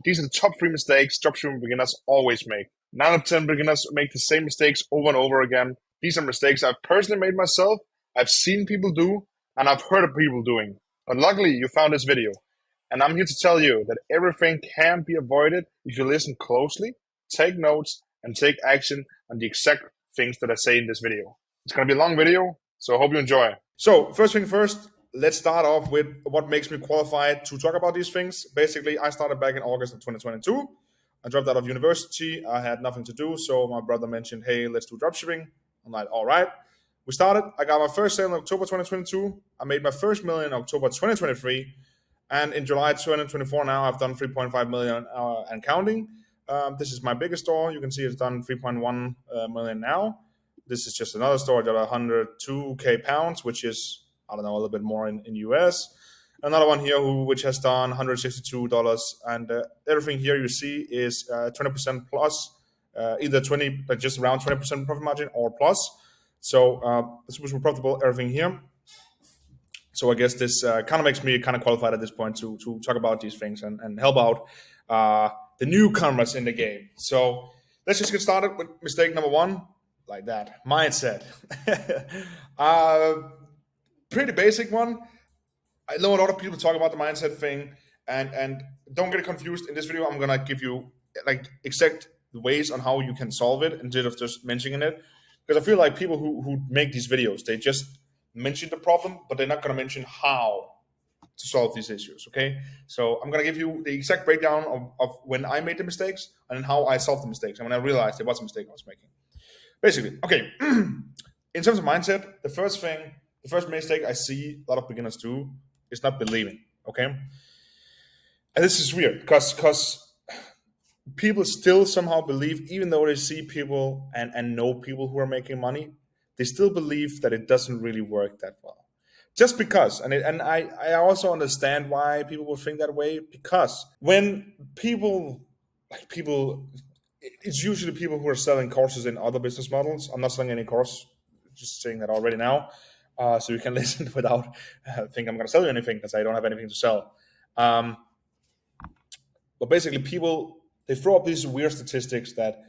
These are the top 3 mistakes dropshipping beginners always make. 9 out of 10 beginners make the same mistakes over and over again. These are mistakes I've personally made myself, I've seen people do, and I've heard of people doing. But luckily, you found this video. And I'm here to tell you that everything can be avoided if you listen closely, take notes, and take action on the exact things that I say in this video. It's going to be a long video, so I hope you enjoy. So, first thing first, let's start off with what makes me qualified to talk about these things. Basically, I started back in August of 2022. I dropped out of university. I had nothing to do, so my brother mentioned, hey, let's do dropshipping. I'm like, all right. We started. I got my first sale in October 2022. I made my first million in October 2023. And in July 2024 now, I've done 3.5 million and counting. This is my biggest store. You can see it's done 3.1 million now. This is just another store that 102k pounds, which is, I don't know, a little bit more in US. Another one here which has done $162, and everything here you see is 20% plus, either 20, like just around 20% profit margin or plus. So it's super profitable, everything here. So I guess this kind of makes me kind of qualified at this point to talk about these things and help out the newcomers in the game. So let's just get started with mistake number 1, like that, mindset. Pretty basic one. I know a lot of people talk about the mindset thing, and don't get confused. In this video, I'm gonna give you like exact ways on how you can solve it instead of just mentioning it, because I feel like people who make these videos, they just mention the problem, but they're not gonna mention how to solve these issues. Okay, so I'm gonna give you the exact breakdown of when I made the mistakes and how I solved the mistakes and when I realized it was a mistake I was making. Basically, okay. In terms of mindset, the first mistake I see a lot of beginners do is not believing, okay? And this is weird because people still somehow believe, even though they see people and know people who are making money, they still believe that it doesn't really work that well. Just because, and I also understand why people will think that way, because when it's usually people who are selling courses in other business models. I'm not selling any course, just saying that already now. So you can listen without think I'm going to sell you anything, because I don't have anything to sell. But basically, people, they throw up these weird statistics that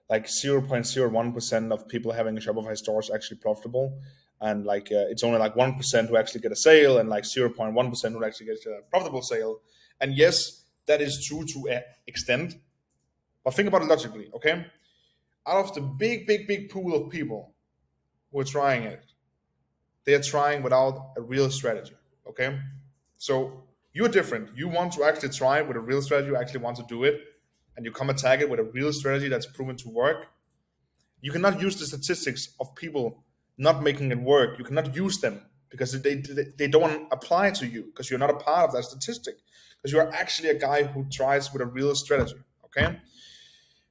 like 0.01% of people having a Shopify store is actually profitable, and like it's only like 1% who actually get a sale, and like 0.1% who actually get a profitable sale. And yes, that is true to an extent, but think about it logically, okay? Out of the big pool of people who are trying it, they are trying without a real strategy, okay? So you're different. You want to actually try with a real strategy. You actually want to do it, and you come attack it with a real strategy that's proven to work. You cannot use the statistics of people not making it work. You cannot use them because they don't apply to you, because you're not a part of that statistic, because you're actually a guy who tries with a real strategy, okay?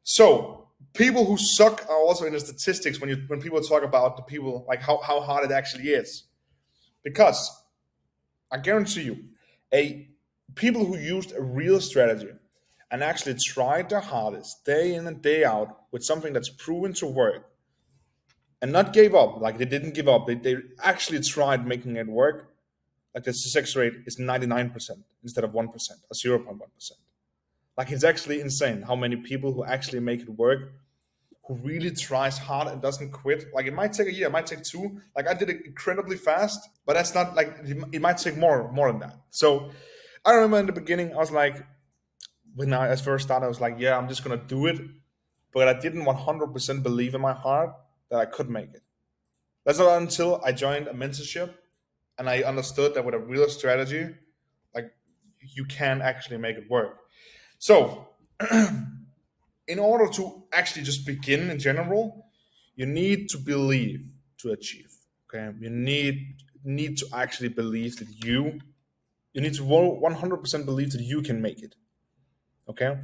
So people who suck are also in the statistics when people talk about the people, like how hard it actually is. Because I guarantee you, people who used a real strategy and actually tried their hardest day in and day out with something that's proven to work and not gave up, like they didn't give up, they actually tried making it work, like the success rate is 99% instead of 1% or 0.1%. Like, it's actually insane how many people who actually make it work, who really tries hard and doesn't quit. Like, it might take a year, it might take 2. Like, I did it incredibly fast, but that's not like, it might take more than that. So I remember in the beginning, I was like, when I first started, I was like, yeah, I'm just gonna do it. But I didn't 100% believe in my heart that I could make it. That's not until I joined a mentorship and I understood that with a real strategy, like, you can actually make it work. So, in order to actually just begin in general, you need to believe to achieve. Okay, you need to actually believe that you need to 100% believe that you can make it. Okay,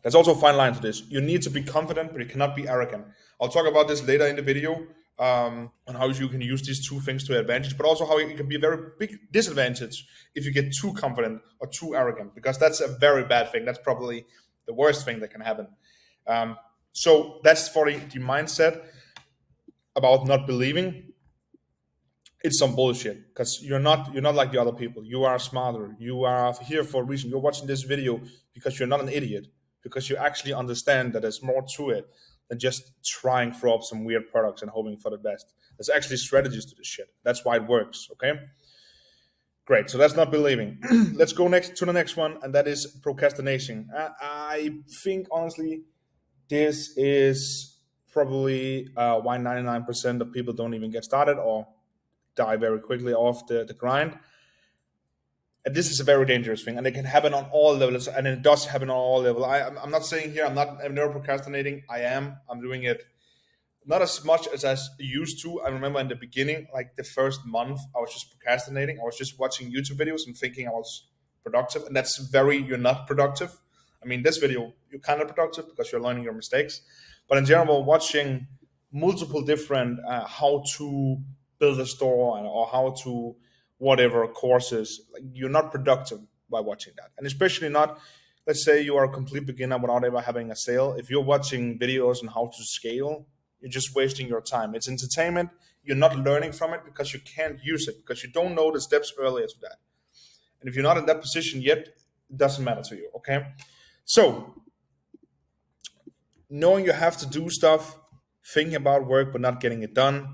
there's also a fine line to this. You need to be confident, but you cannot be arrogant. I'll talk about this later in the video, on how you can use these 2 things to your advantage, but also how it can be a very big disadvantage if you get too confident or too arrogant, because that's a very bad thing. That's probably the worst thing that can happen. So that's for the mindset about not believing. it's some bullshit, because you're not like the other people. You are smarter. You are here for a reason. You're watching this video because you're not an idiot, because you actually understand that there's more to it than just trying throw up some weird products and hoping for the best. There's actually strategies to this shit. That's why it works. Okay, great. So that's not believing. Let's go next to the next one, and that is procrastination. I think honestly, this is probably why 99% of people don't even get started or die very quickly off the grind. And this is a very dangerous thing, and it can happen on all levels, and it does happen on all levels. I'm not saying here I'm never procrastinating. I'm doing it not as much as I used to. I remember in the beginning, like the first month, I was just procrastinating. I was just watching YouTube videos and thinking I was productive, and you're not productive. I mean, this video, you're kind of productive because you're learning your mistakes. But in general, watching multiple different how to build a store or how to whatever courses, like, you're not productive by watching that. And especially not, let's say you are a complete beginner without ever having a sale. If you're watching videos on how to scale, you're just wasting your time. It's entertainment. You're not learning from it because you can't use it, because you don't know the steps earlier to that. And if you're not in that position yet, it doesn't matter to you. Okay. So knowing you have to do stuff, thinking about work but not getting it done.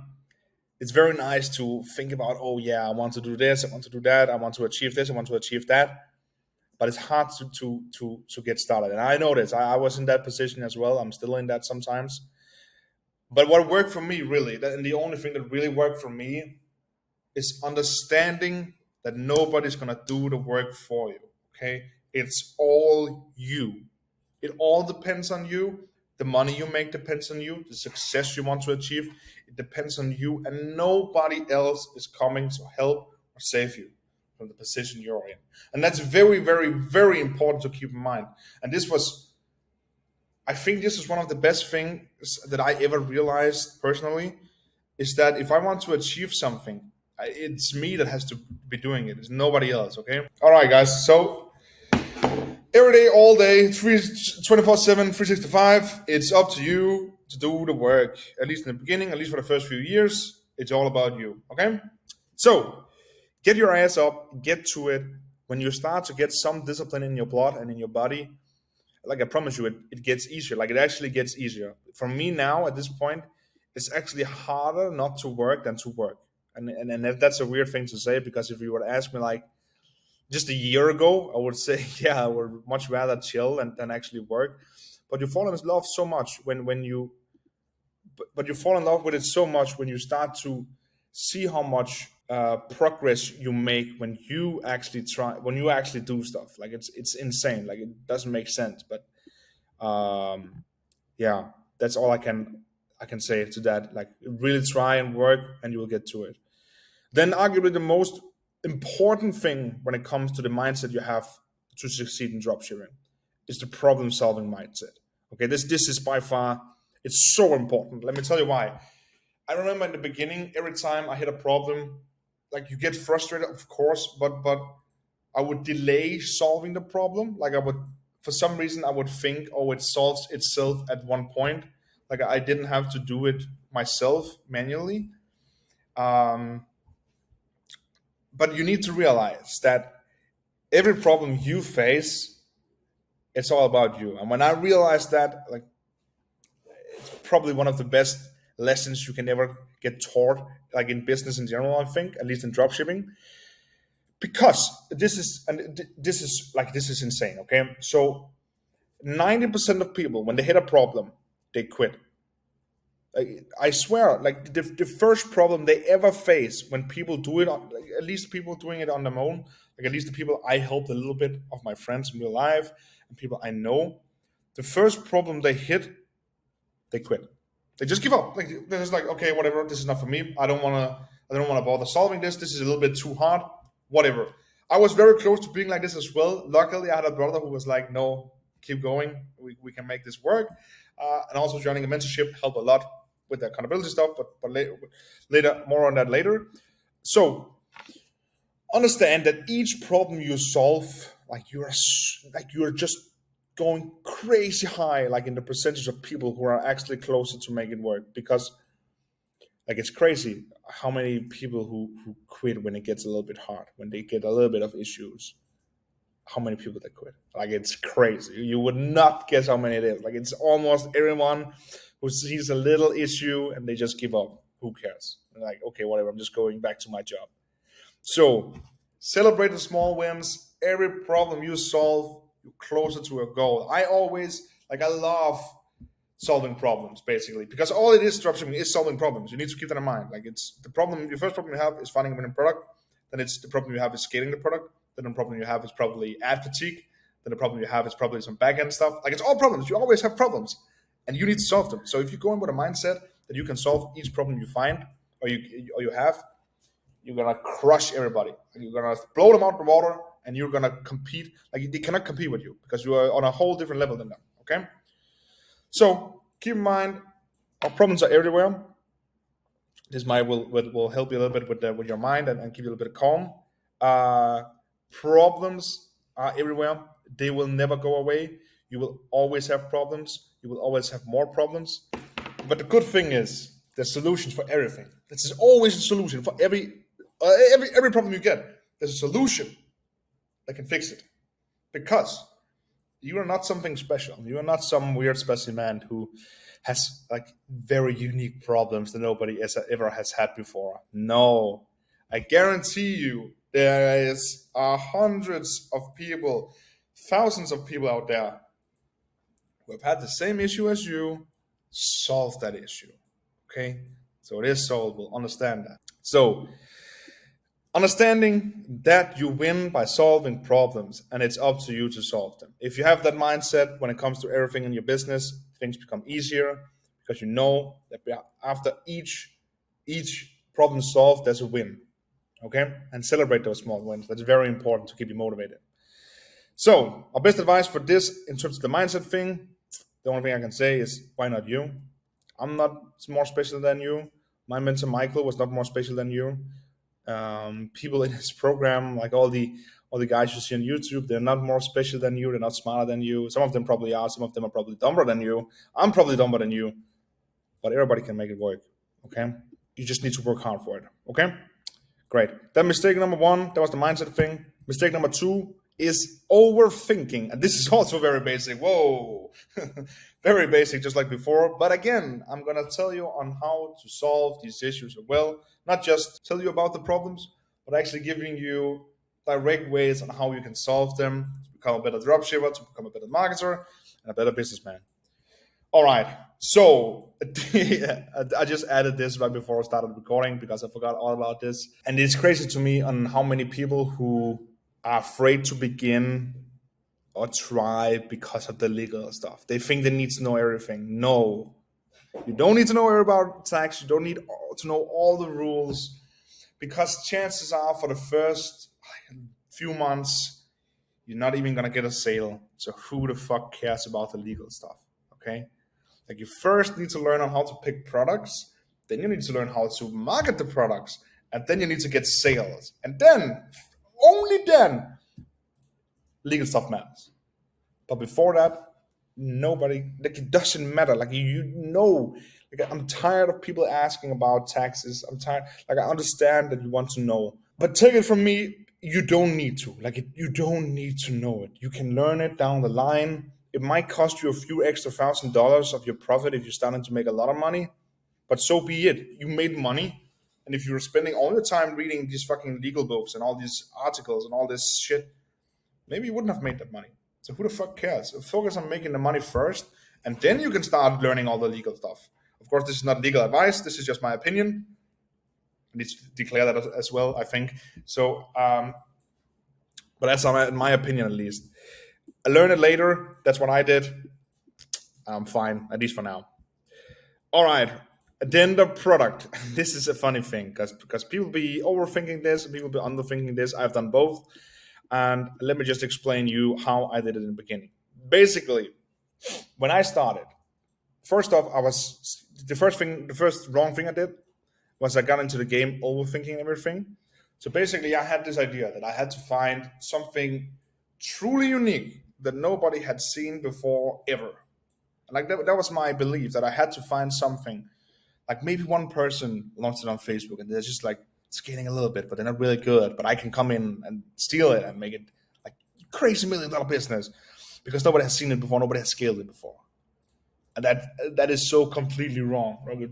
It's very nice to think about, oh yeah, I want to do this, I want to do that, I want to achieve this, I want to achieve that. But it's hard to get started. And I know this. I was in that position as well. I'm still in that sometimes. But what worked for me really, and the only thing that really worked for me, is understanding that nobody's gonna do the work for you. Okay? It's all you. It all depends on you. The money you make depends on you. The success you want to achieve, it depends on you. And nobody else is coming to help or save you from the position you're in. And that's very, very, very important to keep in mind. And I think this is one of the best things that I ever realized personally, is that if I want to achieve something, it's me that has to be doing it. It's nobody else, okay? All right, guys. So every day, all day, 24/7, 365. It's up to you to do the work. At least in the beginning, at least for the first few years, it's all about you. Okay? So get your ass up, get to it. When you start to get some discipline in your blood and in your body, like I promise you, it gets easier. Like it actually gets easier. For me now, at this point, it's actually harder not to work than to work. And that's a weird thing to say, because if you were to ask me like just a year ago, I would say, yeah, I would much rather chill than actually work. But you fall in love so much when you, but you fall in love with it so much when you start to see how much progress you make when you actually when you actually do stuff. Like it's insane. Like it doesn't make sense. But yeah, that's all I can say to that. Like really try and work, and you will get to it. Then, arguably, the most important thing when it comes to the mindset you have to succeed in dropshipping is the problem-solving mindset. Okay, this is by far, it's so important. Let me tell you why. I remember in the beginning, every time I hit a problem, like you get frustrated, of course, but I would delay solving the problem. Like for some reason, I would think, oh, it solves itself at one point. Like I didn't have to do it myself manually. Um, but you need to realize that every problem you face, it's all about you. And when I realized that, like, it's probably one of the best lessons you can ever get taught, like in business in general, I think, at least in dropshipping. Because this is insane. Okay, so 90% of people, when they hit a problem, they quit. I swear, like the first problem they ever face when people do it, like, at least people doing it on their own, like at least the people I helped a little bit of my friends in real life and people I know, the first problem they hit, they quit. They just give up. Like they're just like, okay, whatever, this is not for me. I don't want to bother solving this. This is a little bit too hard. Whatever. I was very close to being like this as well. Luckily, I had a brother who was like, no, keep going. We can make this work. And also joining a mentorship helped a lot with the accountability stuff, but later, more on that later. So understand that each problem you solve, like you're just going crazy high, like in the percentage of people who are actually closer to make it work. Because Like it's crazy how many people who quit when it gets a little bit hard, when they get a little bit of issues. How many people that quit? Like it's crazy. You would not guess how many it is. Like it's almost everyone who sees a little issue and they just give up. Who cares? They're like, okay, whatever. I'm just going back to my job. So celebrate the small wins. Every problem you solve, you're closer to a goal. I love solving problems basically because all it is dropshipping is solving problems. You need to keep that in mind. Like it's the problem. Your first problem you have is finding a winning product. Then it's the problem you have is scaling the product. Then the problem you have is probably ad fatigue. Then the problem you have is probably some back end stuff. Like it's all problems. You always have problems, and you need to solve them. So if you go in with a mindset that you can solve each problem you find or you have, you're gonna crush everybody. You're gonna blow them out the water, and you're gonna compete. Like they cannot compete with you because you are on a whole different level than them. Okay. So keep in mind, our problems are everywhere. This might will help you a little bit with your mind and give you a little bit of calm. Uh, Problems are everywhere. They will never go away. You will always have problems. You will always have more problems. But the good thing is there's solutions for everything. This is always a solution for every problem you get. There's a solution that can fix it because you are not something special. You are not some weird specimen who has like very unique problems that nobody ever has had before. No, I guarantee you there is hundreds of people, thousands of people out there who have had the same issue as you, solve that issue. Okay, so it is solvable. Understand that. So understanding that you win by solving problems and it's up to you to solve them. If you have that mindset when it comes to everything in your business, things become easier because you know that after each problem solved, there's a win. Okay? And celebrate those small wins. That's very important to keep you motivated. So, our best advice for this in terms of the mindset thing, the only thing I can say is why not you? I'm not more special than you. My mentor Michael was not more special than you. People in his program, like all the guys you see on YouTube, they're not more special than you. They're not smarter than you. Some of them probably are. Some of them are probably dumber than you. I'm probably dumber than you. But everybody can make it work. Okay, you just need to work hard for it. Okay, great. That mistake number one, that was the mindset thing. Mistake number two is overthinking, and this is also very basic. Whoa, very basic, just like before. But again, I'm gonna tell you on how to solve these issues as well. Not just tell you about the problems, but actually giving you direct ways on how you can solve them to become a better dropshipper, to become a better marketer, and a better businessman. All right. So I just added this right before I started recording because I forgot all about this. And it's crazy to me on how many people who are afraid to begin or try because of the legal stuff. They think they need to know everything. No, you don't need to know everything about tax. You don't need to know all the rules because chances are for the first few months, you're not even going to get a sale. So who the fuck cares about the legal stuff? Okay. Like you first need to learn on how to pick products, then you need to learn how to market the products, and then you need to get sales. And then, only then, legal stuff matters. But before that, nobody, like it doesn't matter. Like like I'm tired of people asking about taxes. I'm tired, like I understand that you want to know. But take it from me, you don't need to. You don't need to know it. You can learn it down the line. It might cost you a few extra $1,000s of your profit if you're starting to make a lot of money, but so be it. You made money, and if you're spending all your time reading these fucking legal books and all these articles and all this shit, maybe you wouldn't have made that money. So who the fuck cares? Focus on making the money first, and then you can start learning all the legal stuff. Of course, this is not legal advice. This is just my opinion. I need to declare that as well, I think. So, but that's my opinion at least. I learned it later. That's what I did. I'm fine, at least for now. All right. Then the product. This is a funny thing because people be overthinking this, people be underthinking this. I've done both. And let me just explain you how I did it in the beginning. Basically, when I started, first off, the first wrong thing I did was I got into the game overthinking everything. So basically, I had this idea that I had to find something truly unique that nobody had seen before ever. Like that was my belief that I had to find something Like maybe one person launched it on Facebook and they're just like scaling a little bit, but they're not really good. But I can come in and steal it and make it like crazy $1 million business because nobody has seen it before, nobody has scaled it before, and that is so completely wrong. Right?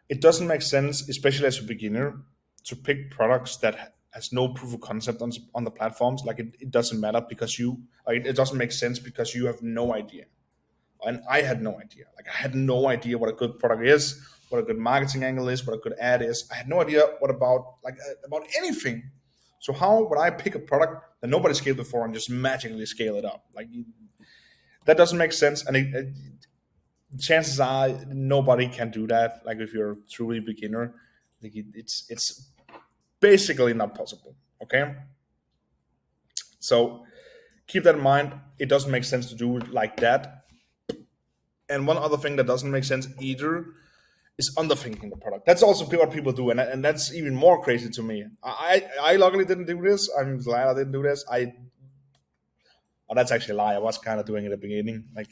It doesn't make sense, especially as a beginner, to pick products that has no proof of concept on the platforms. Like it doesn't matter because you like it doesn't make sense because you have no idea. And I had no idea. Like I had no idea what a good product is, what a good marketing angle is, what a good ad is. I had no idea what about anything. So how would I pick a product that nobody scaled before and just magically scale it up? Like that doesn't make sense. And chances are nobody can do that. Like if you're a truly beginner, like it's basically not possible. Okay, so keep that in mind. It doesn't make sense to do it like that. And one other thing that doesn't make sense either is underthinking the product. That's also what people do, and that's even more crazy to me. I luckily didn't do this. I'm glad I didn't do this. Oh, that's actually a lie. I was kind of doing it at the beginning, like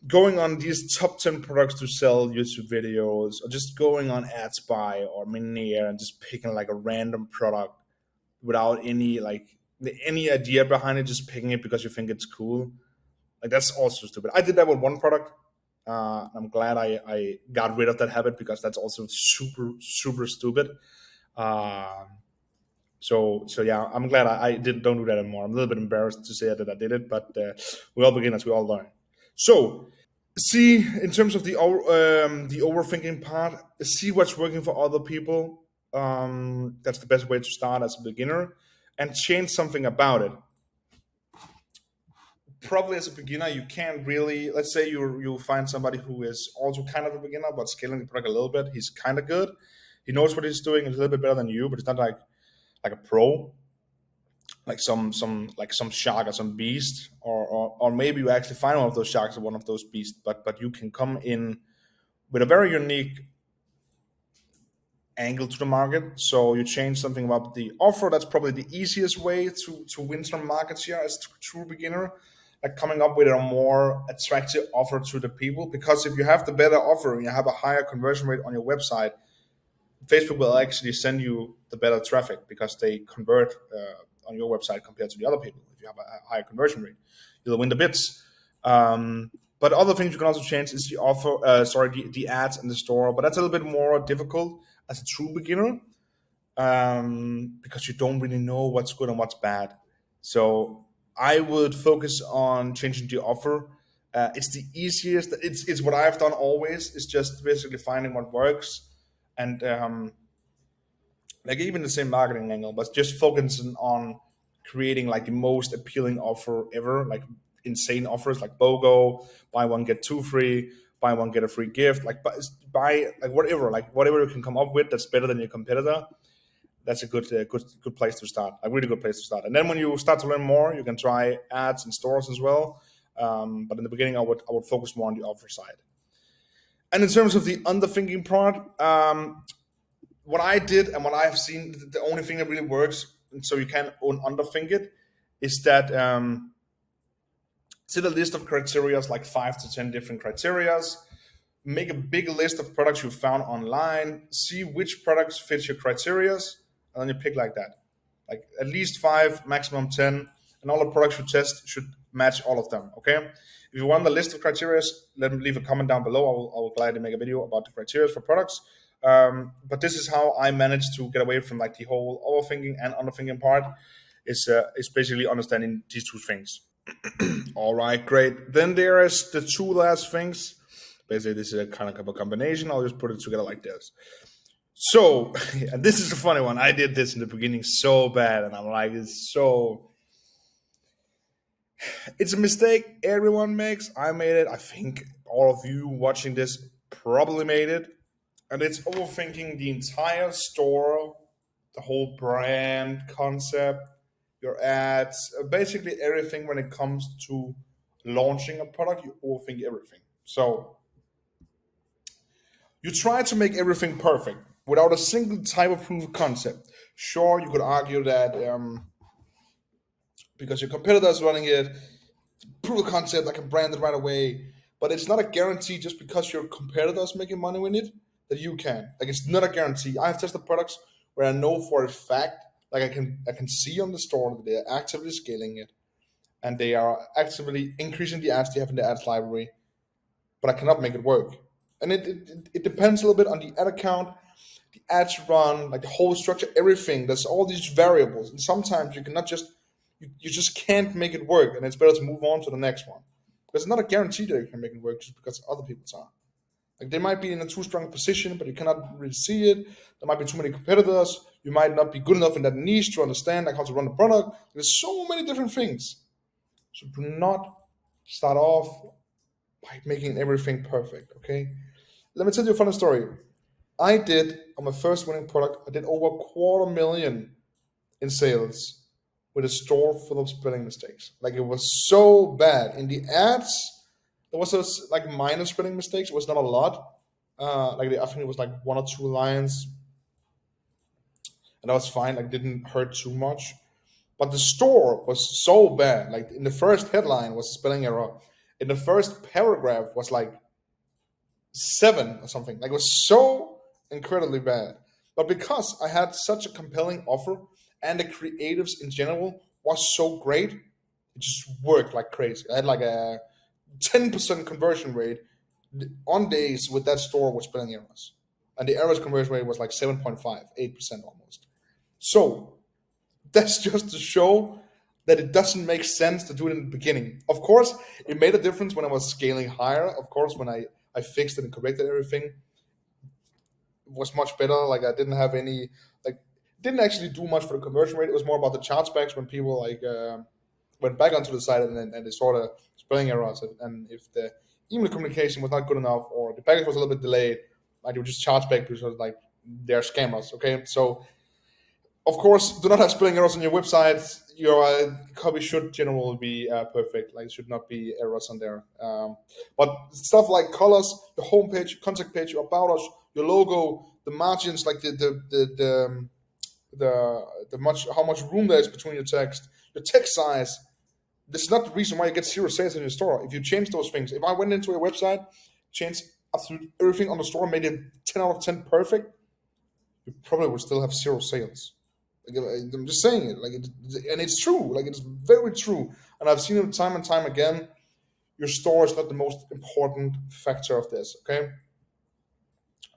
going on these top 10 products to sell YouTube videos, or just going on AdSpy or Minier and just picking like a random product without any idea behind it, just picking it because you think it's cool. Like that's also stupid. I did that with one product. I'm glad I got rid of that habit because that's also super stupid. Uh, so yeah, I'm glad I didn't don't do that anymore. I'm a little bit embarrassed to say that I did it, but we're all beginners. We all learn. So see, in terms of the overthinking part, see what's working for other people. That's the best way to start as a beginner, and change something about it. Probably as a beginner, you can't really. Let's say you find somebody who is also kind of a beginner, but scaling the product a little bit. He's kind of good. He knows what he's doing. He's a little bit better than you, but it's not like a pro, like some shark or some beast, or maybe you actually find one of those sharks or one of those beasts. But you can come in with a very unique angle to the market. So you change something about the offer. That's probably the easiest way to win some market share as a true beginner. Like coming up with a more attractive offer to the people. Because if you have the better offer and you have a higher conversion rate on your website, Facebook will actually send you the better traffic because they convert on your website compared to the other people. If you have a higher conversion rate, you'll win the bids. But other things you can also change is the offer, the ads in the store. But that's a little bit more difficult as a true beginner because you don't really know what's good and what's bad. So I would focus on changing the offer. It's the easiest. It's what I've done always. It's just basically finding what works and like even the same marketing angle, but just focusing on creating like the most appealing offer ever, like insane offers like BOGO, buy one get two free, buy one get a free gift, like buy like whatever you can come up with that's better than your competitor. That's a good place to start, a really good place to start. And then when you start to learn more, you can try ads in stores as well. But in the beginning, I would focus more on the offer side. And in terms of the underthinking part, what I did and what I've seen, the only thing that really works, and so you can underthink it, is that set a list of criteria, like 5 to 10 different criteria. Make a big list of products you found online. See which products fit your criteria, and then you pick like that, like at least 5, maximum 10, and all the products you test should match all of them. Okay. If you want the list of criteria, let me leave a comment down below. I will gladly make a video about the criteria for products. But this is how I managed to get away from like the whole overthinking and underthinking part. Is basically understanding these two things. All right, great. Then there is the two last things. Basically, this is a kind of a combination. I'll just put it together like this. So, and this is a funny one. I did this in the beginning so bad, and I'm like, it's a mistake everyone makes. I made it. I think all of you watching this probably made it. And it's overthinking the entire store, the whole brand concept, your ads, basically everything when it comes to launching a product, you overthink everything. So you try to make everything perfect without a single type of proof of concept. Sure, you could argue that because your competitor is running it, proof of concept, I can brand it right away. but it's not a guarantee just because your competitor is making money with it that you can. Like it's not a guarantee. I have tested products where I know for a fact, like I can see on the store that they are actively scaling it and they are actively increasing the ads they have in the ads library, but I cannot make it work. And it depends a little bit on the ad account, the ads run, like the whole structure, everything. There's all these variables, and sometimes you cannot just you just can't make it work, and it's better to move on to the next one. Because it's not a guarantee that you can make it work just because other people are. Like they might be in a too strong position, but you cannot really see it. There might be too many competitors. You might not be good enough in that niche to understand like how to run the product. There's so many different things. So do not start off by making everything perfect. Okay. Let me tell you a funny story. I did on my first winning product. I did over a quarter million in sales with a store full of spelling mistakes. Like it was so bad in the ads. There was like minor spelling mistakes. It was not a lot. I think it was like one or two lines, and that was fine. Like didn't hurt too much. But the store was so bad. Like in the first headline was a spelling error. In the first paragraph was like seven or something. Like it was so incredibly bad. But because I had such a compelling offer and the creatives in general was so great, it just worked like crazy. I had like a 10% conversion rate on days with that store with spelling errors. And the average conversion rate was like 7.5, 8% almost. So that's just to show that it doesn't make sense to do it in the beginning. Of course, it made a difference when I was scaling higher. Of course, when I fixed it and corrected everything, it was much better. Like I didn't have any, like, didn't actually do much for the conversion rate. It was more about the chart specs when people went back onto the site and they saw the spelling errors. And if the email communication was not good enough or the package was a little bit delayed, like they would just charge back because like they're scammers. Okay, so of course, do not have spelling errors on your website. Your copy should generally be perfect. Like, it should not be errors on there. But stuff like colors, the homepage, contact page, your about us, your logo, the margins, like the much how much room there is between your text, your text size. This is not the reason why you get zero sales in your store. If you change those things, if I went into a website, changed absolutely everything on the store, made it 10 out of 10 perfect, you probably would still have zero sales. Like, I'm just saying it, and it's true. Like it's very true, and I've seen it time and time again. Your store is not the most important factor of this. Okay,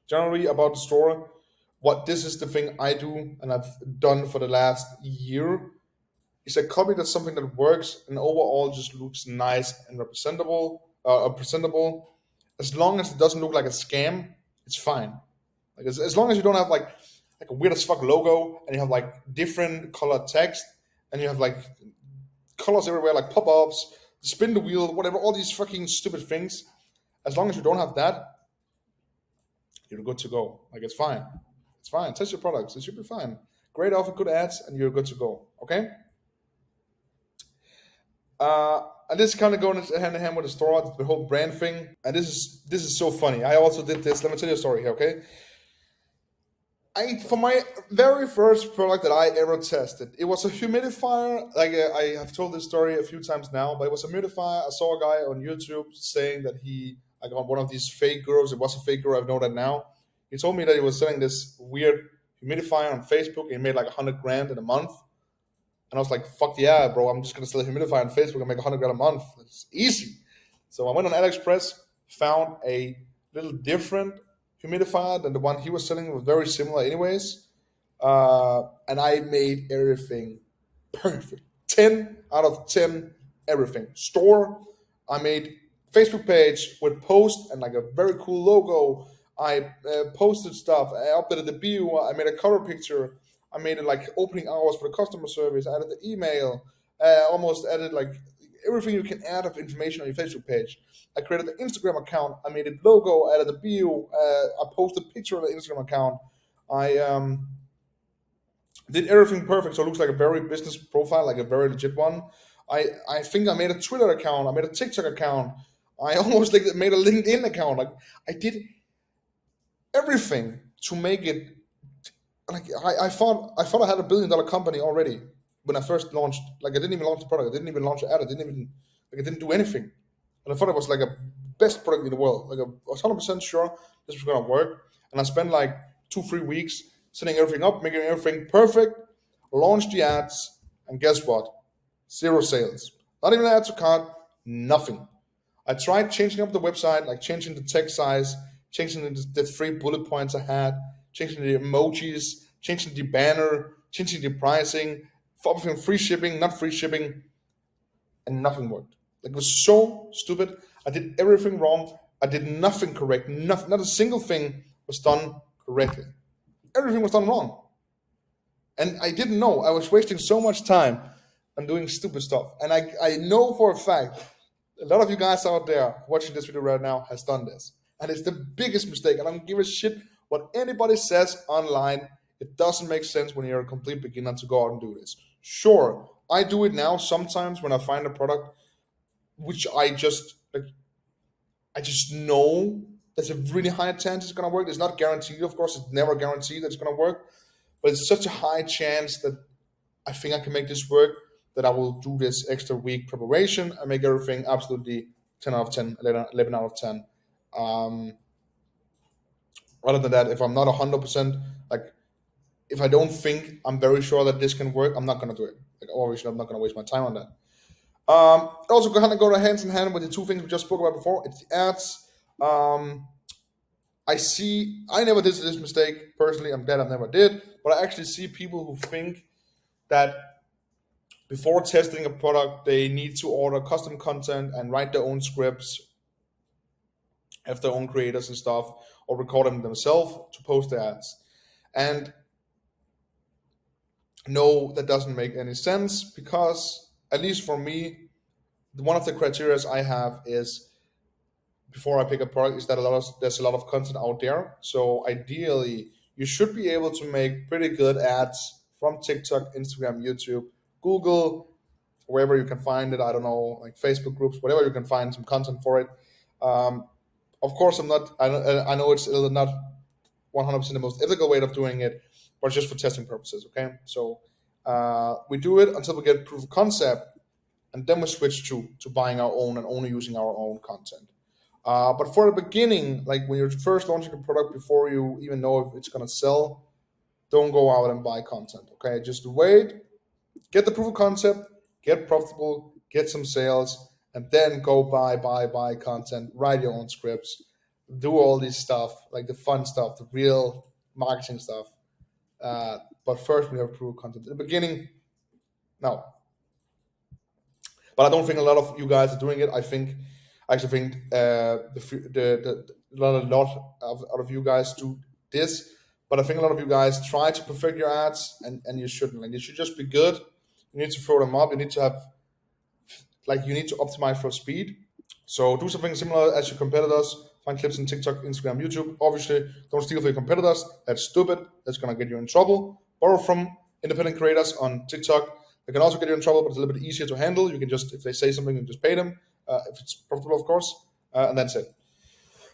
generally about the store, what this is the thing I do and I've done for the last year is I copy that's something that works and overall just looks nice and presentable. As long as it doesn't look like a scam, it's fine. Like as long as you don't have like a weird as fuck logo and you have like different colored text and you have like colors everywhere like pop-ups, spin the wheel, whatever, all these fucking stupid things. As long as you don't have that, you're good to go. Like it's fine. It's fine. Test your products. It should be fine. Great offer, good ads, and you're good to go. Okay. And this kind of going hand in hand with the store, the whole brand thing. And this is so funny. I also did this. Let me tell you a story here. Okay. For my very first product that I ever tested, it was a humidifier. Like I have told this story a few times now, but it was a humidifier. I saw a guy on YouTube saying that I got one of these fake gurus. It was a fake guru. I know that now. He told me that he was selling this weird humidifier on Facebook. He made like 100 grand in a month, and I was like, "Fuck yeah, bro! I'm just gonna sell a humidifier on Facebook and make 100 grand a month. It's easy." So I went on AliExpress, found a little different humidifier than the one he was selling. It was very similar anyways, and I made everything perfect. 10 out of 10 everything. Store, I made Facebook page with post and like a very cool logo. I posted stuff, I updated the bio, I made a cover picture, I made it like opening hours for the customer service, I added the email, almost added like everything you can add of information on your Facebook page. I created the Instagram account. I made a logo. I added a bio. I posted a picture of the Instagram account. I did everything perfect, so it looks like a very business profile, like a very legit one. I think I made a Twitter account. I made a TikTok account. I almost like made a LinkedIn account. Like I did everything to make it. Like I thought I had $1 billion company already when I first launched. Like I didn't even launch the product. I didn't even launch the ad. I didn't do anything. And I thought it was like a best product in the world. Like I was 100% sure this was gonna work, and I spent like 2 3 weeks setting everything up, making everything perfect, launched the ads, and guess what? Zero sales. Not even an add to cart. Nothing. I tried changing up the website, like changing the text size, changing the 3 bullet points I had, changing the emojis, changing the banner, changing the pricing, offering free shipping, not free shipping, and nothing worked. Like it was so stupid. I did everything wrong. I did nothing correct. Nothing, not a single thing was done correctly. Everything was done wrong. And I didn't know. I was wasting so much time on doing stupid stuff. And I know for a fact a lot of you guys out there watching this video right now has done this. And it's the biggest mistake. I don't give a shit what anybody says online. It doesn't make sense when you're a complete beginner to go out and do this. Sure, I do it now sometimes when I find a product which I just know there's a really high chance it's gonna work. It's not guaranteed, of course, it's never guaranteed that it's gonna work, but it's such a high chance that I think I can make this work that I will do this extra week preparation and make everything absolutely 10 out of 10, 11 out of 10. Um, Other than that, if I'm not 100%, like if I don't think I'm very sure that this can work, I'm not going to do it. Like obviously, I'm not going to waste my time on that. Also, kind of go hand in hand with the two things we just spoke about before. It's the ads. Um, I never did this mistake personally. I'm glad I never did, but I actually see people who think that before testing a product, they need to order custom content and write their own scripts, have their own creators and stuff, or record them themselves to post their ads. And no, that doesn't make any sense because, at least for me, one of the criteria I have is before I pick a product is that there's a lot of content out there. So ideally, you should be able to make pretty good ads from TikTok, Instagram, YouTube, Google, wherever you can find it. I don't know, like Facebook groups, whatever you can find some content for it. Um, of course, I'm not. I know it's not 100% the most ethical way of doing it, but just for testing purposes. Okay, so we do it until we get proof of concept, and then we switch to buying our own and only using our own content. But for the beginning, like when you're first launching a product, before you even know if it's gonna sell, don't go out and buy content. Okay, just wait, get the proof of concept, get profitable, get some sales, and then go buy content, write your own scripts, do all this stuff, like the fun stuff, the real marketing stuff. But first, we have proof of content. In the beginning, no. But I don't think a lot of you guys are doing it. I actually think a lot of you guys do this. But I think a lot of you guys try to perfect your ads, and you shouldn't. Like, you should just be good. You need to throw them up. You need to have, like, you need to optimize for speed. So do something similar as your competitors. Find clips on TikTok, Instagram, YouTube. Obviously, don't steal from your competitors. That's stupid. That's gonna get you in trouble. Borrow from independent creators on TikTok. They can also get you in trouble, but it's a little bit easier to handle. You can just, if they say something, you can just pay them, if it's profitable, of course, and that's it.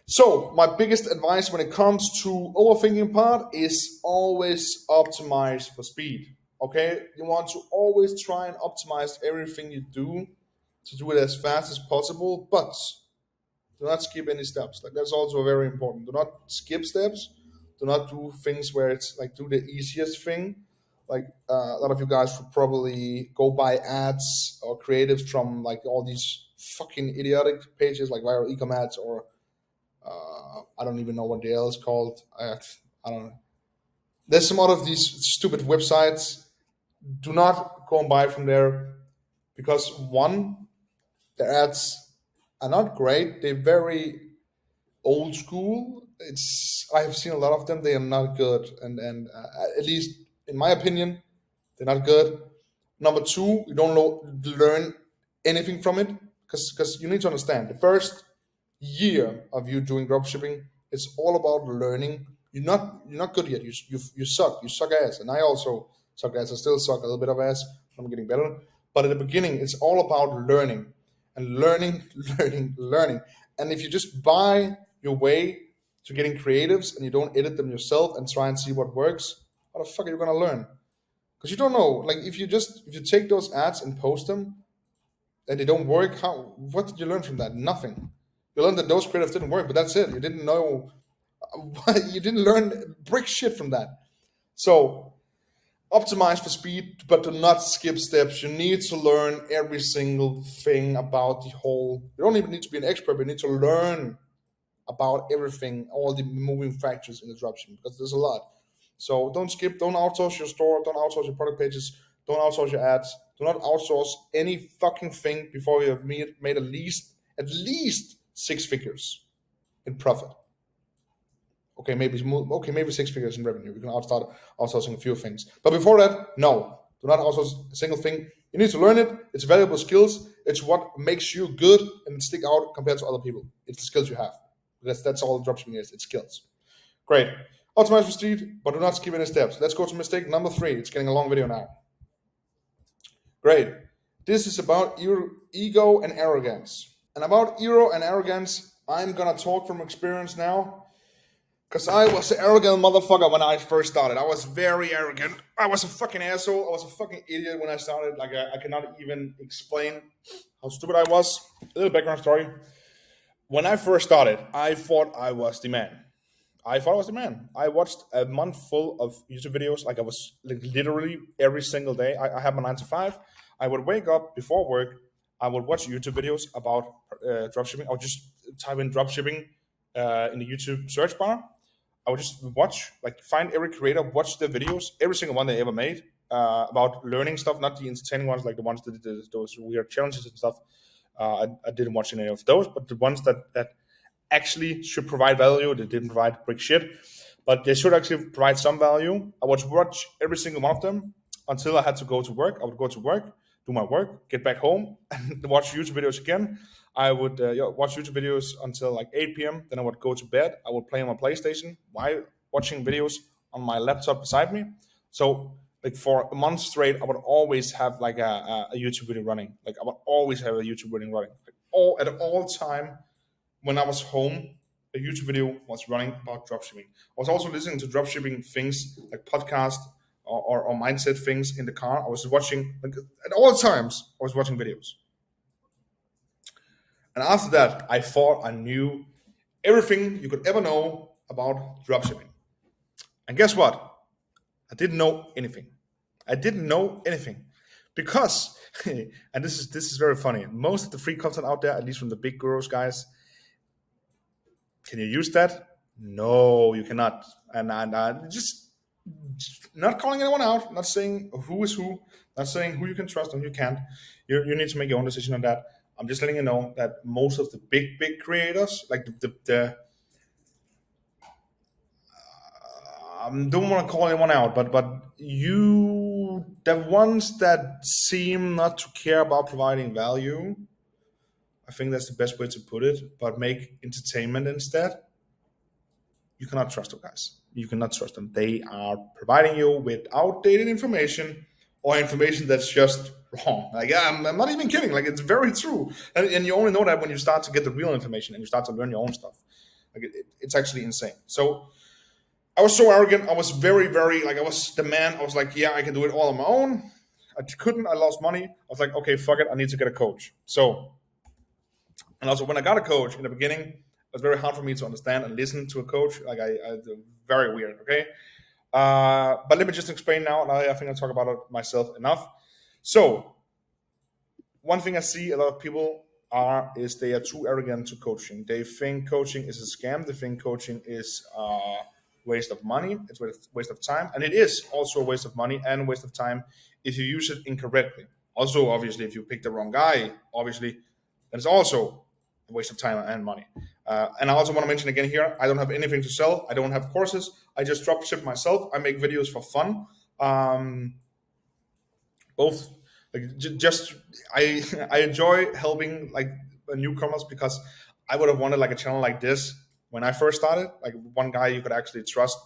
So my biggest advice when it comes to overthinking part is always optimize for speed. Okay, you want to always try and optimize everything you do to do it as fast as possible, but do not skip any steps. Like that's also very important. Do not skip steps. Do not do things where it's like do the easiest thing. Like a lot of you guys would probably go buy ads or creatives from like all these fucking idiotic pages like viral ecom ads or I don't even know what the hell is called. I don't know. There's some other of these stupid websites. Do not go and buy from there because one, the ads are not great. They're very old school. I have seen a lot of them. They are not good, and at least in my opinion, they're not good. Number two, you don't learn anything from it because you need to understand the first year of you doing dropshipping, it's all about learning. You're not good yet. You suck. You suck ass, and I also suck ass. I still suck a little bit of ass. I'm getting better, but at the beginning, it's all about learning and learning, learning. And if you just buy your way to getting creatives and you don't edit them yourself and try and see what works, how the fuck are you gonna learn? Because you don't know. Like if you take those ads and post them and they don't work, how what did you learn from that? Nothing. You learned that those creatives didn't work, but that's it. You didn't know, you didn't learn brick shit from that. So optimize for speed, but do not skip steps. You need to learn every single thing about the whole. You don't even need to be an expert, but you need to learn about everything, all the moving factors in the dropshipping, because there's a lot. So don't skip, don't outsource your store, don't outsource your product pages, don't outsource your ads, do not outsource any fucking thing before you have made at least 6 figures in profit. Okay, maybe 6 figures in revenue. You can start outsourcing a few things, but before that, no, do not outsource a single thing. You need to learn it. It's valuable skills. It's what makes you good and stick out compared to other people. It's the skills you have. That's all dropshipping is. It's skills. Great. Optimize for speed, but do not skip any steps. Let's go to mistake number 3. It's getting a long video now. Great. This is about your ego and arrogance. And about ego and arrogance, I'm gonna talk from experience now. Because I was an arrogant motherfucker when I first started. I was very arrogant. I was a fucking asshole. I was a fucking idiot when I started. Like, I cannot even explain how stupid I was. A little background story. When I first started, I thought I was the man. I watched a month full of YouTube videos. Like, I was like, literally every single day. I had my 9 to 5. I would wake up before work. I would watch YouTube videos about dropshipping. I would just type in dropshipping in the YouTube search bar. I would just watch, like, find every creator, watch their videos, every single one they ever made about learning stuff, not the entertaining ones, like the ones that did those weird challenges and stuff. I didn't watch any of those, but the ones that actually should provide value, they didn't provide brick shit, but they should actually provide some value. I would watch every single one of them until I had to go to work. I would go to work, do my work, get back home, and watch YouTube videos again. I would watch YouTube videos until like 8 p.m. Then I would go to bed. I would play on my PlayStation while watching videos on my laptop beside me. So, like, for a month straight, I would always have like a YouTube video running. Like, I would always have a YouTube video running. Like, at all time when I was home, a YouTube video was running about dropshipping. I was also listening to dropshipping things like podcast or mindset things in the car. I was watching, like, at all times. I was watching videos. And after that, I thought I knew everything you could ever know about dropshipping. And guess what? I didn't know anything. I didn't know anything because, and this is very funny. Most of the free content out there, at least from the big gurus guys, can you use that? No, you cannot. And just not calling anyone out, not saying who is who, not saying who you can trust and who you can't. You need to make your own decision on that. I'm just letting you know that most of the big creators, like the don't want to call anyone out, but the ones that seem not to care about providing value, I think that's the best way to put it, but make entertainment instead, you cannot trust those guys. You cannot trust them. They are providing you with outdated information or information that's just wrong. Like, I'm not even kidding. Like, it's very true. And you only know that when you start to get the real information and you start to learn your own stuff. Like, it's actually insane. So I was so arrogant. I was very, very, like, I was the man. I was like, yeah, I can do it all on my own. I couldn't. I lost money. I was like, okay, fuck it. I need to get a coach. So, and also when I got a coach in the beginning, it was very hard for me to understand and listen to a coach. Like, I very weird. Okay. But let me just explain now. And I think I'll talk about it myself enough. So, one thing I see a lot of people is they are too arrogant to coaching. They think coaching is a scam. They think coaching is waste of money. It's waste of time, and it is also a waste of money and waste of time if you use it incorrectly. Also, obviously, if you pick the wrong guy, obviously, then it's also a waste of time and money. And I also want to mention again here, I don't have anything to sell. I don't have courses. I just drop ship myself. I make videos for fun. Both, like, just I I enjoy helping, like, newcomers, because I would have wanted like a channel like this when I first started, like one guy you could actually trust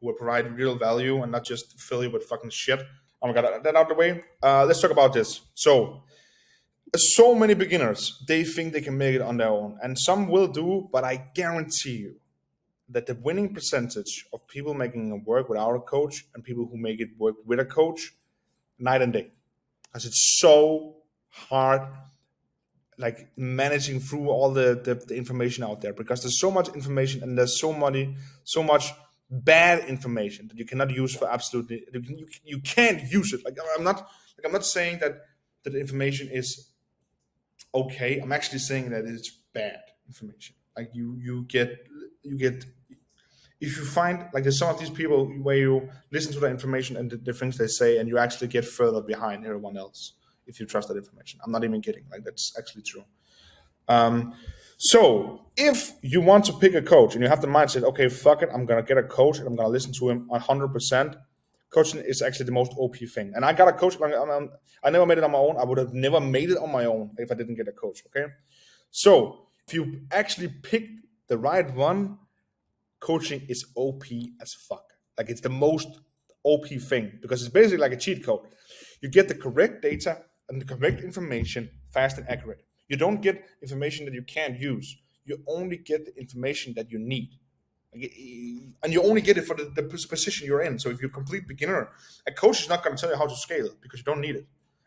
who would provide real value and not just fill you with fucking shit. Oh my god, that out the way. Let's talk about this. So many beginners, they think they can make it on their own, and some will do, but I guarantee you that the winning percentage of people making it work without a coach and people who make it work with a coach, night and day, because it's so hard like managing through all the information out there, because there's so much information and there's so much bad information that you cannot use for absolutely you can't use it. Like I'm not saying that the information is okay. I'm actually saying that it's bad information. Like you get if you find like there's some of these people where you listen to the information and the things they say, and you actually get further behind everyone else if you trust that information. I'm not even kidding. Like that's actually true. Um, so if you want to pick a coach and you have the mindset, okay, fuck it, I'm gonna get a coach and I'm gonna listen to him 100%. Coaching is actually the most OP thing. And I got a coach. I never made it on my own. I would have never made it on my own if I didn't get a coach. Okay. So if you actually pick the right one, coaching is OP as fuck. Like it's the most OP thing because it's basically like a cheat code. You get the correct data and the correct information fast and accurate. You don't get information that you can't use. You only get the information that you need. And you only get it for the position you're in. So if you're a complete beginner, a coach is not going to tell you how to scale because you don't need it.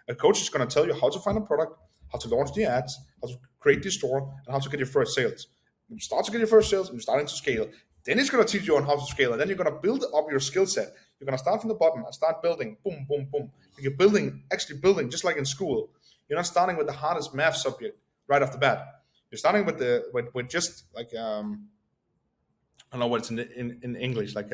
A coach is going to tell you how to find a product, how to launch the ads, how to create the store, and how to get your first sales. When you start to get your first sales and you're starting to scale, then it's going to teach you on how to scale. And then you're going to build up your skill set. You're going to start from the bottom and start building. Boom, boom, boom. You're actually building, just like in school. You're not starting with the hardest math subject right off the bat. You're starting with just like I don't know what it's in English, like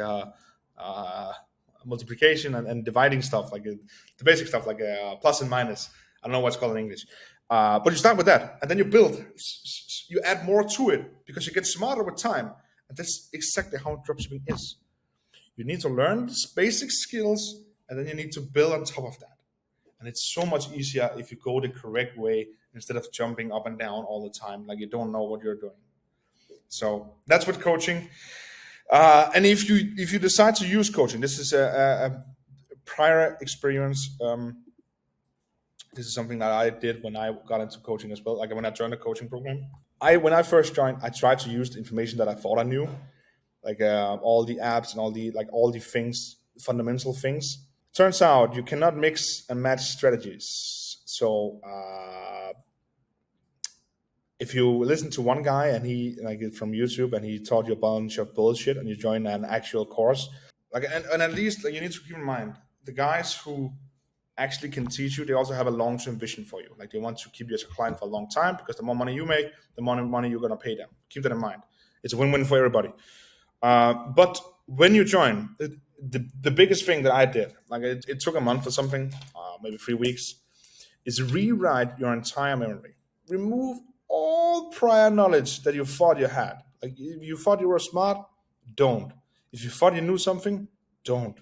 multiplication and dividing stuff, like the basic stuff, like plus and minus. I don't know what's called in English. But you start with that, and then you build. You add more to it because you get smarter with time. And that's exactly how dropshipping is. You need to learn these basic skills, and then you need to build on top of that. And it's so much easier if you go the correct way instead of jumping up and down all the time, like you don't know what you're doing. So that's what coaching. And if you decide to use coaching, this is a prior experience. This is something that I did when I got into coaching as well. Like when I joined the coaching program, when I first joined, I tried to use the information that I thought I knew, like all the apps and all the things, fundamental things. Turns out you cannot mix and match strategies. So if you listen to one guy and he like from YouTube and he taught you a bunch of bullshit and you join an actual course, like and at least like, you need to keep in mind the guys who actually can teach you, they also have a long-term vision for you. Like they want to keep you as a client for a long time because the more money you make, the more money you're gonna pay them. Keep that in mind. It's a win-win for everybody. But when you join, the biggest thing that I did, like it took a month or something, maybe 3 weeks, is rewrite your entire memory. Remove all prior knowledge that you thought you had. Like if you thought you were smart, don't. If you thought you knew something, don't.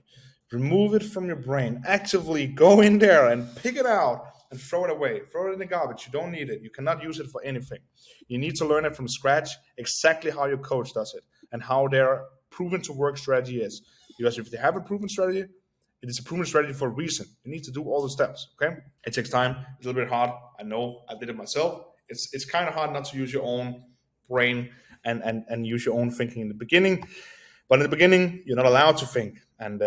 Remove it from your brain. Actively go in there and pick it out and throw it away. Throw it in the garbage. You don't need it. You cannot use it for anything. You need to learn it from scratch, exactly how your coach does it and how their proven to work strategy is. Because if they have a proven strategy, it is a proven strategy for a reason. You need to do all the steps, okay? It takes time. It's a little bit hard. I know. I did it myself. It's kind of hard not to use your own brain and use your own thinking in the beginning. But in the beginning, you're not allowed to think. And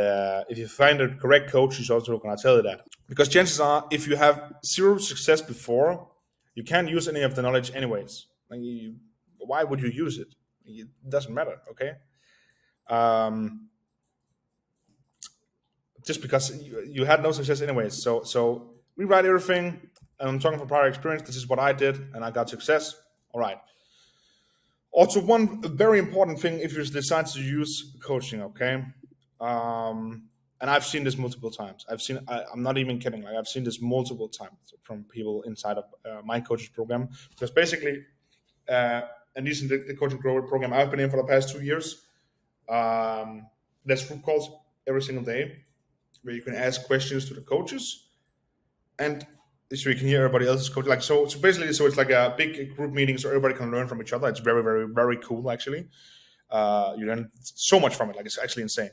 if you find a correct coach, he's also going to tell you that. Because chances are, if you have zero success before, you can't use any of the knowledge anyways. Like why would you use it? It doesn't matter, okay? Just because you had no success anyways. So rewrite everything. And I'm talking from prior experience. This is what I did, and I got success. All right. Also, one very important thing if you decide to use coaching, okay? And I've seen this multiple times. I'm not even kidding. Like I've seen this multiple times from people inside of my coaches program. Because basically, and using the coaching program I've been in for the past 2 years, there's group calls every single day where you can ask questions to the coaches, and so you can hear everybody else's coach. Like so basically, so it's like a big group meeting, so everybody can learn from each other. It's very, very, very cool, actually. You learn so much from it. Like it's actually insane.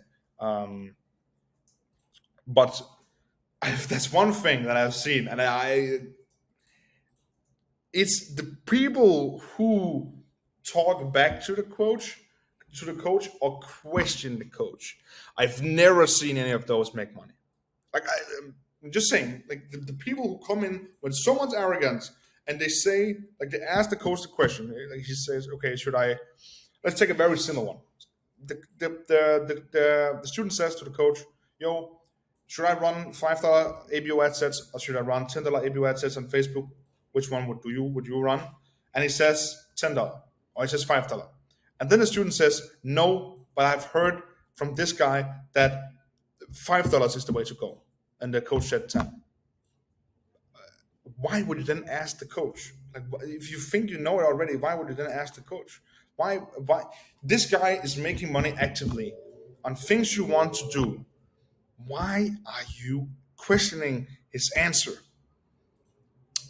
But that's one thing that I've seen, and it's the people who talk back to the coach, or question the coach. I've never seen any of those make money. Like I'm just saying, like the people who come in when someone's arrogant and they say, like, they ask the coach the question. Like, he says, okay, should I? Let's take a very simple one. The student says to the coach, yo, should I run $5 ABO ad sets or should I run $10 ABO ad sets on Facebook? Which one would you run? And he says $10 or he says $5. And then the student says, no, but I've heard from this guy that $5 is the way to go. And the coach said 10. Why would you then ask the coach? Like, if you think you know it already, why would you then ask the coach? Why? This guy is making money actively on things you want to do. Why are you questioning his answer?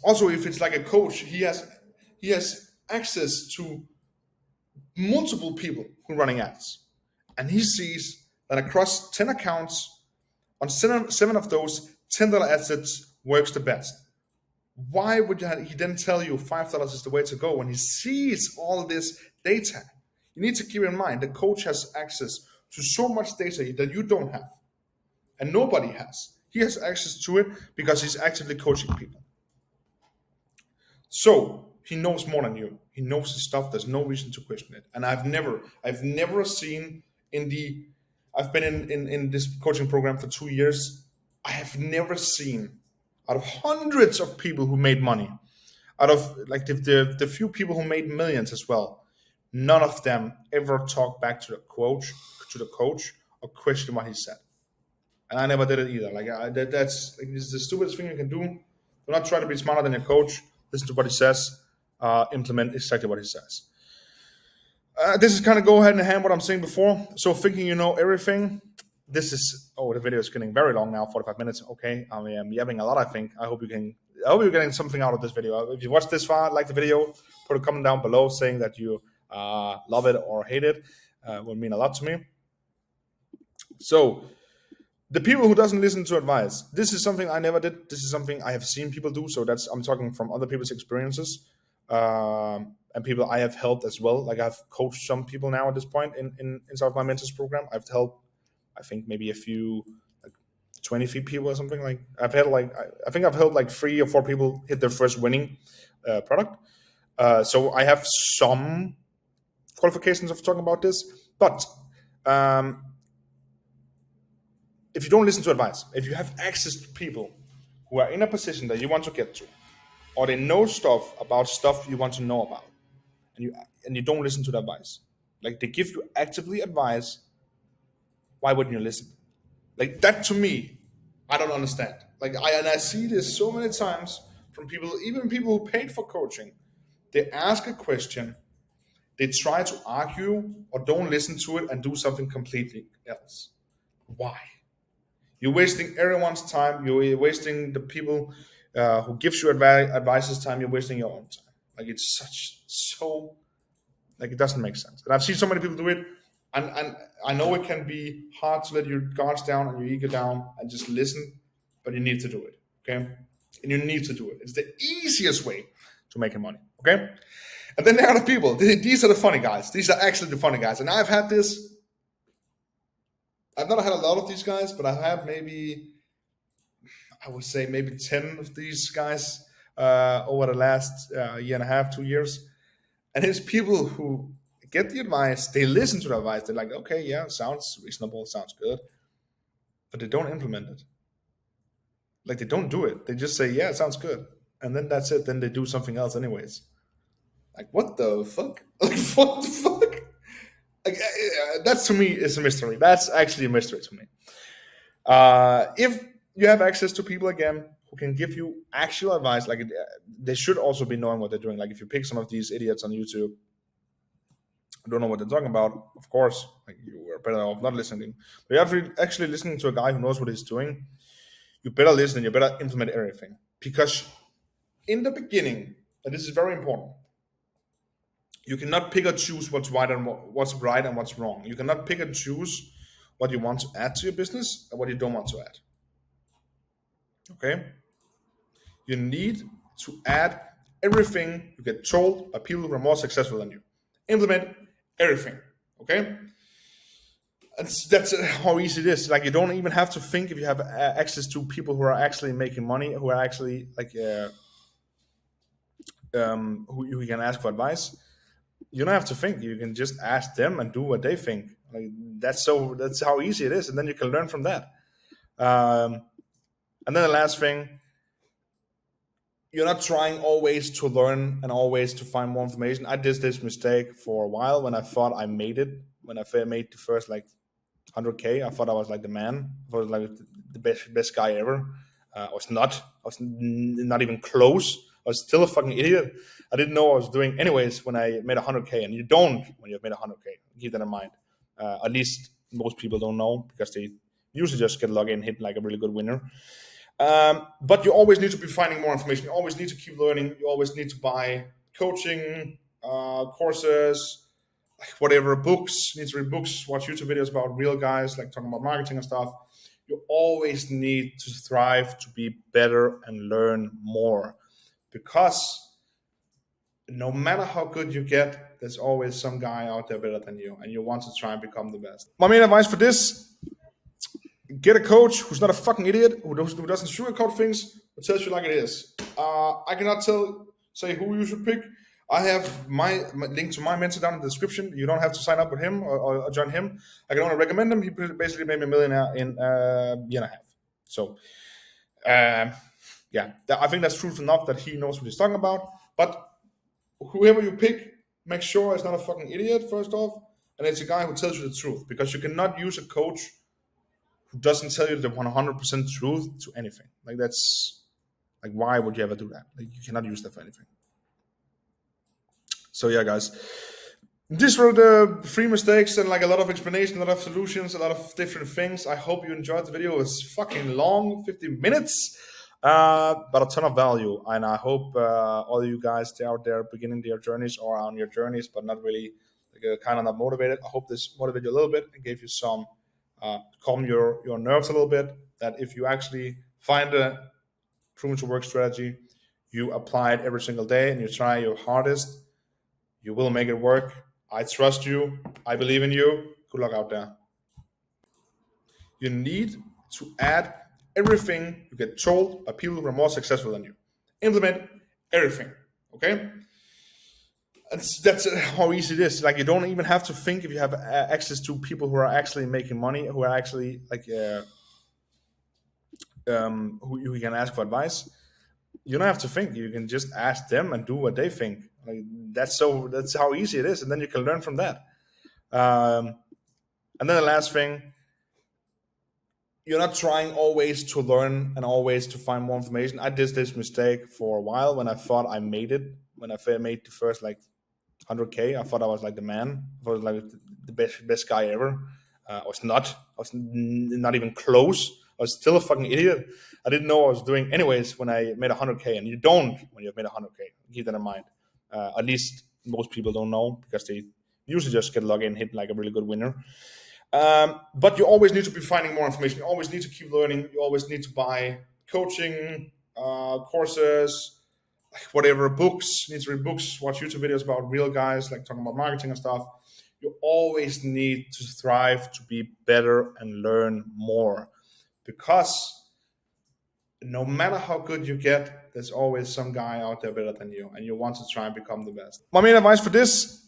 Also, if it's like a coach, he has access to multiple people who are running ads, and he sees that across 10 accounts, on seven of those, $10 assets works the best. Why would he then tell you $5 is the way to go when he sees all this data? You need to keep in mind the coach has access to so much data that you don't have, and nobody has. He has access to it because he's actively coaching people. So he knows more than you. He knows his stuff. There's no reason to question it. And I've never seen I've been in this coaching program for 2 years. I have never seen, out of hundreds of people who made money, out of like the few people who made millions as well, none of them ever talked back to the coach or questioned what he said. And I never did it either. That's like, this is the stupidest thing you can do. Do not try to be smarter than your coach. Listen to what he says. Implement exactly what he says. This is kind of go ahead and hand what I'm saying before. So thinking you know everything. This is the video is getting very long now, 45 minutes. Okay, I'm yapping a lot. I think. I hope you're getting something out of this video. If you watched this far, like the video, put a comment down below saying that you love it or hate it. Would mean a lot to me. So the people who doesn't listen to advice, this is something I never did. This is something I have seen people do. So I'm talking from other people's experiences and people I have helped as well. Like I've coached some people now at this point inside of my mentors program. I've helped, I think maybe a few, like 20 people or something. Like I think I've helped like 3 or 4 people hit their first winning product. So I have some qualifications of talking about this, but if you don't listen to advice, if you have access to people who are in a position that you want to get to, or they know stuff about stuff you want to know about, and you don't listen to the advice, like they give you actively advice, why wouldn't you listen? Like that to me, I don't understand. Like I see this so many times from people, even people who paid for coaching. They ask a question, they try to argue or don't listen to it and do something completely else. Why? You're wasting everyone's time. You're wasting the people who gives you advice's time. You're wasting your own time. Like it's so like it doesn't make sense. And I've seen so many people do it, and I know it can be hard to let your guards down and your ego down and just listen, but you need to do it. Okay, and you need to do it. It's the easiest way to make money. Okay, and then there are the people. These are the funny guys. These are actually the funny guys, and I've had this. I've not had a lot of these guys, but I have maybe, I would say maybe 10 of these guys over the last year and a half, 2 years. And it's people who get the advice, they listen to the advice, they're like, okay, yeah, sounds reasonable, sounds good, but they don't implement it. Like they don't do it. They just say, yeah, it sounds good. And then that's it. Then they do something else anyways. Like, what the fuck? Like, what the fuck? That to me is a mystery. That's actually a mystery to me. If you have access to people again who can give you actual advice, like they should also be knowing what they're doing. Like if you pick some of these idiots on YouTube who don't know what they're talking about, of course, like you are better off not listening. But you're actually listening to a guy who knows what he's doing. You better listen. You better implement everything, because in the beginning, and this is very important, you cannot pick or choose what's right and what's wrong. You cannot pick and choose what you want to add to your business and what you don't want to add. Okay? You need to add everything you get told by people who are more successful than you. Implement everything. Okay? That's how easy it is. Like you don't even have to think if you have access to people who are actually making money, who are actually like who you can ask for advice. You don't have to think. You can just ask them and do what they think. Like that's how easy it is, and then you can learn from that. Um, and then the last thing, you're not trying always to learn and always to find more information. I did this mistake for a while when I thought I made it. When I made the first like 100K, I thought I was like the man. I thought I was like the best guy ever. I was not. I was not even close. I was still a fucking idiot. I didn't know what I was doing. Anyways, when I made 100K, and you don't when you've made 100K, keep that in mind. At least most people don't know because they usually just get logged in, hit like a really good winner. But you always need to be finding more information. You always need to keep learning. You always need to buy coaching, courses, like whatever, books. You need to read books, watch YouTube videos about real guys, like talking about marketing and stuff. You always need to thrive to be better and learn more because no matter how good you get, there's always some guy out there better than you, and you want to try and become the best. My main advice for this: get a coach who's not a fucking idiot, who doesn't sugarcoat things, but tells you like it is. I cannot say who you should pick. I have my link to my mentor down in the description. You don't have to sign up with him or join him. I can only recommend him. He basically made me a millionaire in a year and a half. So, yeah, I think that's truth enough that he knows what he's talking about. But whoever you pick, make sure it's not a fucking idiot, first off. And it's a guy who tells you the truth, because you cannot use a coach who doesn't tell you the 100% truth to anything. Like, that's like, why would you ever do that? Like, you cannot use that for anything. So yeah, guys, these were the three mistakes and like a lot of explanation, a lot of solutions, a lot of different things. I hope you enjoyed the video. It was fucking long, 50 minutes, but a ton of value. And I hope all of you guys out there beginning their journeys or on your journeys, but not really like, kind of not motivated. I hope this motivated you a little bit and gave you some calm your nerves a little bit. That if you actually find a proven to work strategy, you apply it every single day and you try your hardest, you will make it work. I trust you. I believe in you. Good luck out there. You need to add everything you get told by people who are more successful than you. Implement everything. Okay? That's how easy it is. Like, you don't even have to think if you have access to people who are actually making money, who are actually like who you can ask for advice. You don't have to think. You can just ask them and do what they think. Like, that's how easy it is, and then you can learn from that. Um, and then the last thing, you're not trying always to learn and always to find more information. I did this mistake for a while when I thought I made it. When I made the first like 100K, I thought I was like the man. I thought I was like the best guy ever. I was not. I was not even close. I was still a fucking idiot. I didn't know what I was doing. Anyways, when I made 100K, and you don't when you've made 100K, keep that in mind. At least most people don't know because they usually just get logged in, hit like a really good winner. But you always need to be finding more information. You always need to keep learning. You always need to buy coaching, courses, like whatever, books. You need to read books, watch YouTube videos about real guys, like talking about marketing and stuff. You always need to thrive to be better and learn more, because no matter how good you get, there's always some guy out there better than you, and you want to try and become the best. My main advice for this: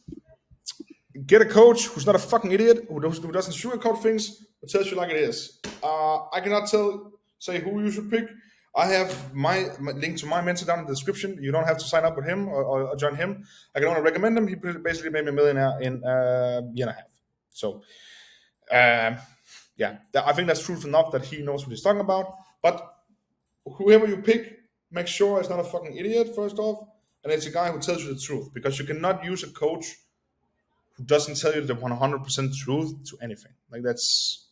get a coach who's not a fucking idiot, who doesn't sugarcoat things, but tells you like it is. I cannot say who you should pick. I have my link to my mentor down in the description. You don't have to sign up with him or join him. I can only recommend him. He basically made me a millionaire in a year and a half. So, yeah, I think that's truth enough that he knows what he's talking about. But whoever you pick, make sure it's not a fucking idiot, first off. And it's a guy who tells you the truth, because you cannot use a coach who doesn't tell you the 100% truth to anything. Like, that's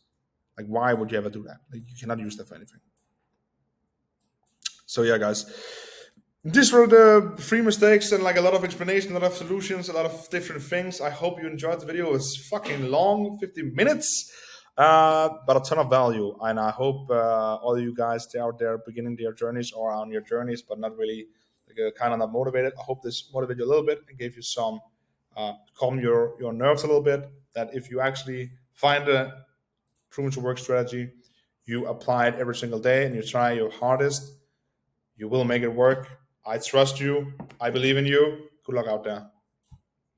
like, why would you ever do that? Like, you cannot use that for anything. So yeah, guys, these were the three mistakes and like a lot of explanation, a lot of solutions, a lot of different things. I hope you enjoyed the video. It was fucking long, 50 minutes, but a ton of value. And I hope all of you guys out there beginning their journeys or on your journeys, but not really like, kind of not motivated. I hope this motivated you a little bit and gave you some calm your nerves a little bit. That if you actually find a proven to work strategy, you apply it every single day and you try your hardest, you will make it work. I trust you. I believe in you. Good luck out there.